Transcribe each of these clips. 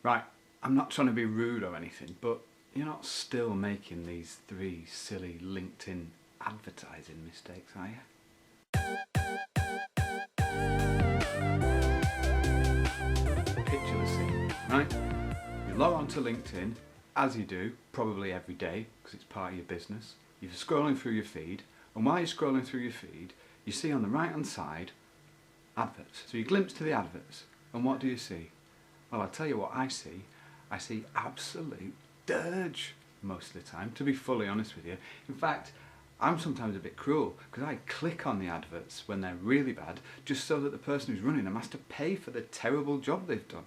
Right, I'm not trying to be rude or anything, but you're not still making these 3 silly LinkedIn advertising mistakes, are you? Picture the scene, right? You log on to LinkedIn, as you do, probably every day, because it's part of your business. You're scrolling through your feed, and while you're scrolling through your feed, you see on the right hand side, adverts. So you glimpse to the adverts, and what do you see? Well, I'll tell you what I see. I see absolute dirge most of the time, to be fully honest with you. In fact, I'm sometimes a bit cruel because I click on the adverts when they're really bad just so that the person who's running them has to pay for the terrible job they've done.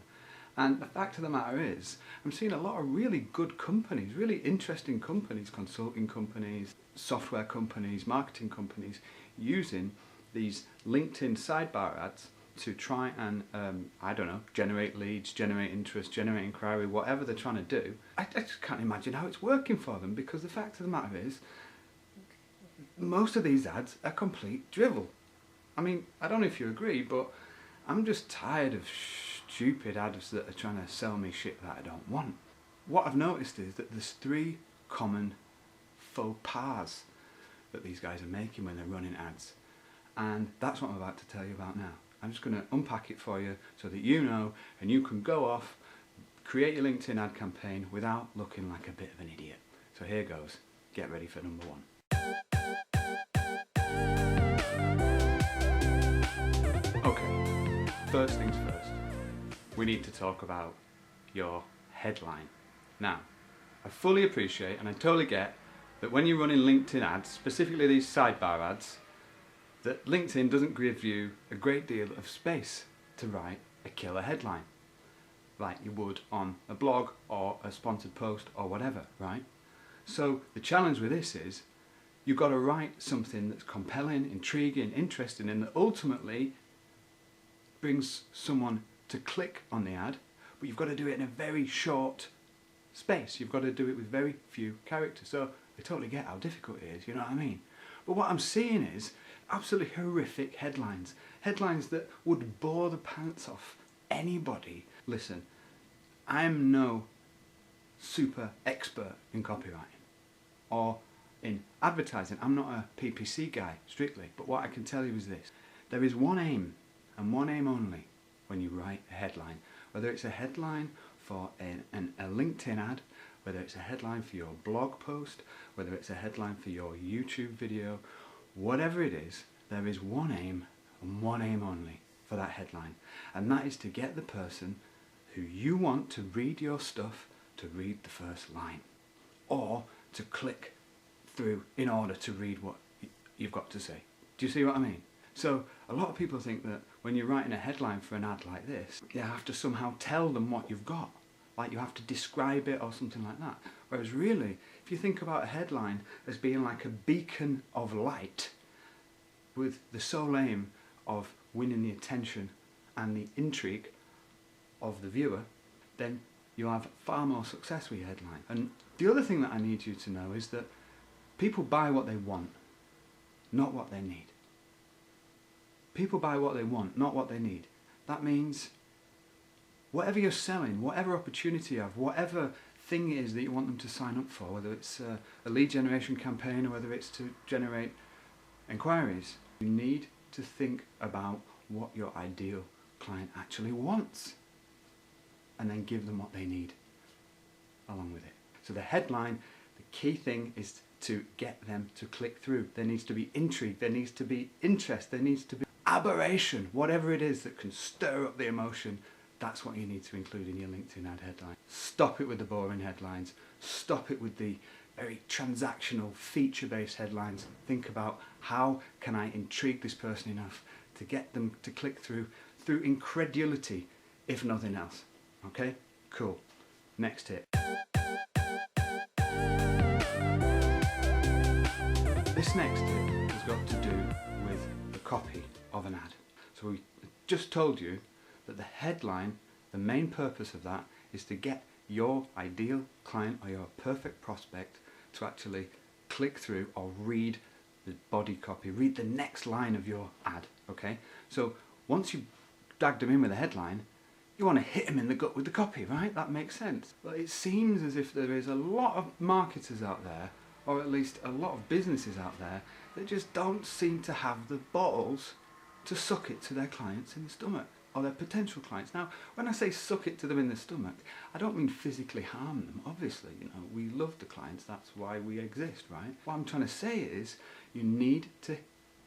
And the fact of the matter is, I'm seeing a lot of really good companies, really interesting companies, consulting companies, software companies, marketing companies, using these LinkedIn sidebar ads to try and, I don't know, generate leads, generate interest, generate inquiry, whatever they're trying to do. I just can't imagine how it's working for them, because the fact of the matter is, most of these ads are complete drivel. I mean, I don't know if you agree, but I'm just tired of stupid ads that are trying to sell me shit that I don't want. What I've noticed is that there's 3 common faux pas that these guys are making when they're running ads. And that's what I'm about to tell you about now. I'm just going to unpack it for you so that you know, and you can go off, create your LinkedIn ad campaign without looking like a bit of an idiot. So here goes. Get ready for number 1. Okay, first things first. We need to talk about your headline. Now, I fully appreciate and I totally get that when you're running LinkedIn ads, specifically these sidebar ads, that LinkedIn doesn't give you a great deal of space to write a killer headline, like you would on a blog or a sponsored post or whatever, right? So the challenge with this is, you've got to write something that's compelling, intriguing, interesting, and that ultimately brings someone to click on the ad, but you've got to do it in a very short space. You've got to do it with very few characters. So I totally get how difficult it is, you know what I mean? But what I'm seeing is absolutely horrific headlines. Headlines that would bore the pants off anybody. Listen, I'm no super expert in copywriting or in advertising. I'm not a PPC guy, strictly. But what I can tell you is this. There is one aim, and one aim only, when you write a headline. Whether it's a headline for a LinkedIn ad, whether it's a headline for your blog post, whether it's a headline for your YouTube video, whatever it is, there is one aim and one aim only for that headline. And that is to get the person who you want to read your stuff to read the first line, or to click through in order to read what you've got to say. Do you see what I mean? So a lot of people think that when you're writing a headline for an ad like this, you have to somehow tell them what you've got. Like you have to describe it or something like that. Whereas really, if you think about a headline as being like a beacon of light with the sole aim of winning the attention and the intrigue of the viewer, then you'll have far more success with your headline. And the other thing that I need you to know is that people buy what they want, not what they need. People buy what they want, not what they need. That means whatever you're selling, whatever opportunity you have, whatever thing it is that you want them to sign up for, whether it's a lead generation campaign or whether it's to generate inquiries, you need to think about what your ideal client actually wants and then give them what they need along with it. So the headline, the key thing is to get them to click through. There needs to be intrigue, there needs to be interest, there needs to be aberration, whatever it is that can stir up the emotion. That's what you need to include in your LinkedIn ad headline. Stop it with the boring headlines. Stop it with the very transactional, feature-based headlines. Think about, how can I intrigue this person enough to get them to click through incredulity, if nothing else. Okay? Cool. Next tip. This next tip has got to do with the copy of an ad. So we just told you that the headline, the main purpose of that is to get your ideal client or your perfect prospect to actually click through or read the body copy, read the next line of your ad, okay? So once you've dragged them in with a headline, You want to hit them in the gut with the copy, right? That makes sense. But it seems as if there is a lot of marketers out there, or at least a lot of businesses out there, that just don't seem to have the balls to suck it to their clients in the stomach, or their potential clients. Now, when I say suck it to them in the stomach, I don't mean physically harm them. Obviously, you know, we love the clients, that's why we exist, right? What I'm trying to say is, you need to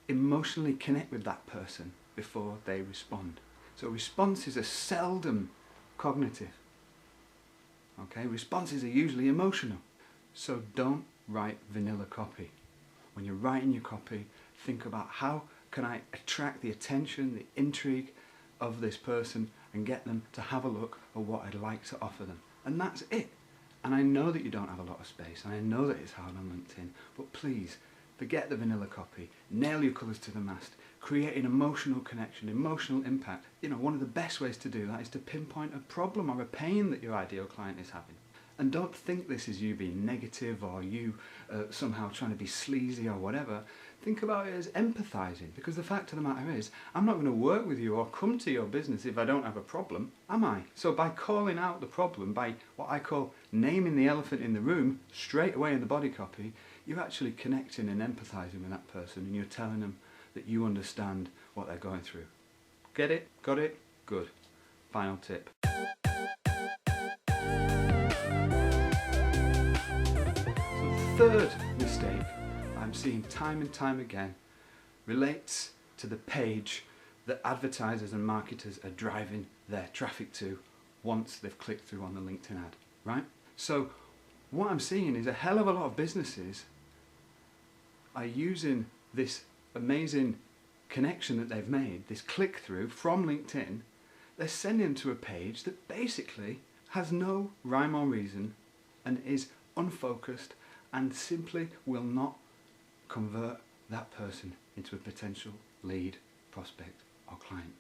emotionally connect with that person before they respond. So responses are seldom cognitive. Okay, responses are usually emotional. So don't write vanilla copy. When you're writing your copy, think about how can I attract the attention, the intrigue of this person and get them to have a look at what I'd like to offer them. And that's it. And I know that you don't have a lot of space, and I know that it's hard on LinkedIn, but please, forget the vanilla copy, nail your colours to the mast, create an emotional connection, emotional impact. You know, one of the best ways to do that is to pinpoint a problem or a pain that your ideal client is having. And don't think this is you being negative or you somehow trying to be sleazy or whatever. Think about it as empathising, because the fact of the matter is, I'm not going to work with you or come to your business if I don't have a problem, am I? So by calling out the problem, by what I call naming the elephant in the room straight away in the body copy, you're actually connecting and empathising with that person, and you're telling them that you understand what they're going through. Get it? Got it? Good. Final tip. So the third mistake I'm seeing time and time again relates to the page that advertisers and marketers are driving their traffic to once they've clicked through on the LinkedIn ad, right? So what I'm seeing is a hell of a lot of businesses are using this amazing connection that they've made, this click-through from LinkedIn. They're sending them to a page that basically has no rhyme or reason and is unfocused and simply will not convert that person into a potential lead, prospect or client.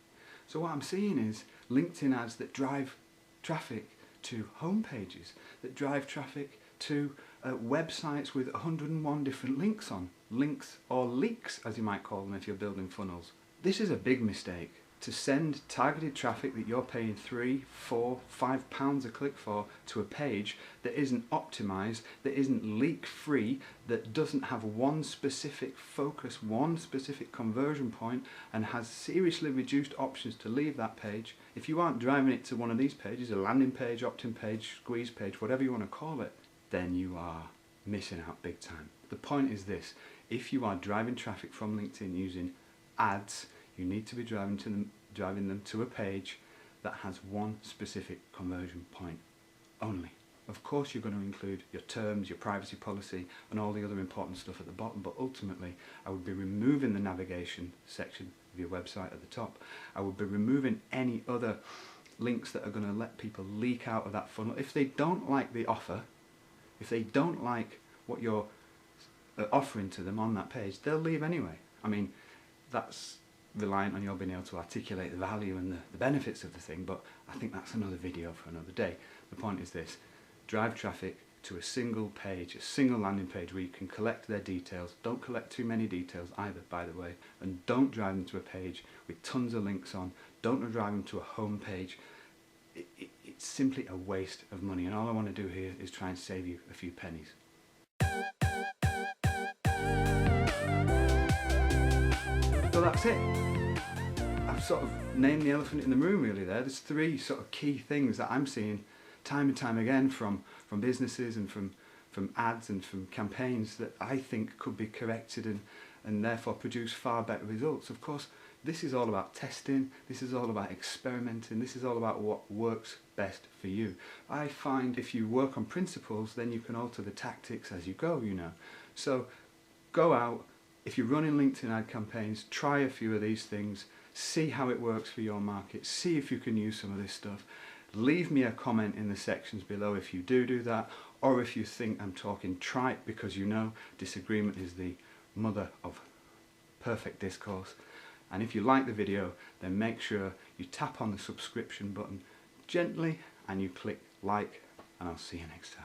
So what I'm seeing is LinkedIn ads that drive traffic to home pages, that drive traffic to websites with 101 different links on. Links or leaks, as you might call them if you're building funnels. This is a big mistake. To send targeted traffic that you're paying £3, £4, £5 a click for to a page that isn't optimized, that isn't leak free, that doesn't have one specific focus, one specific conversion point, and has seriously reduced options to leave that page. If you aren't driving it to one of these pages, a landing page, opt-in page, squeeze page, whatever you want to call it, then you are missing out big time. The point is this: if you are driving traffic from LinkedIn using ads, you need to be driving them to a page that has one specific conversion point only. Of course you're going to include your terms, your privacy policy and all the other important stuff at the bottom, but ultimately I would be removing the navigation section of your website at the top. I would be removing any other links that are going to let people leak out of that funnel. If they don't like the offer, if they don't like what you're offering to them on that page, they'll leave anyway. I mean, that's reliant on your being able to articulate the value and the benefits of the thing, but I think that's another video for another day. The point is this: drive traffic to a single page, a single landing page where you can collect their details. Don't collect too many details either, by the way, and don't drive them to a page with tons of links on. Don't drive them to a home page. It's simply a waste of money, and all I want to do here is try and save you a few pennies. So that's it. I've sort of named the elephant in the room really there. There's three sort of key things that I'm seeing time and time again from businesses and from ads and from campaigns that I think could be corrected and therefore produce far better results. Of course, this is all about testing, this is all about experimenting, this is all about what works best for you. I find if you work on principles, then you can alter the tactics as you go, you know. So go out, if you're running LinkedIn ad campaigns, try a few of these things, see how it works for your market, see if you can use some of this stuff. Leave me a comment in the sections below if you do that, or if you think I'm talking trite, because you know disagreement is the mother of perfect discourse. And if you like the video, then make sure you tap on the subscription button gently and you click like, and I'll see you next time.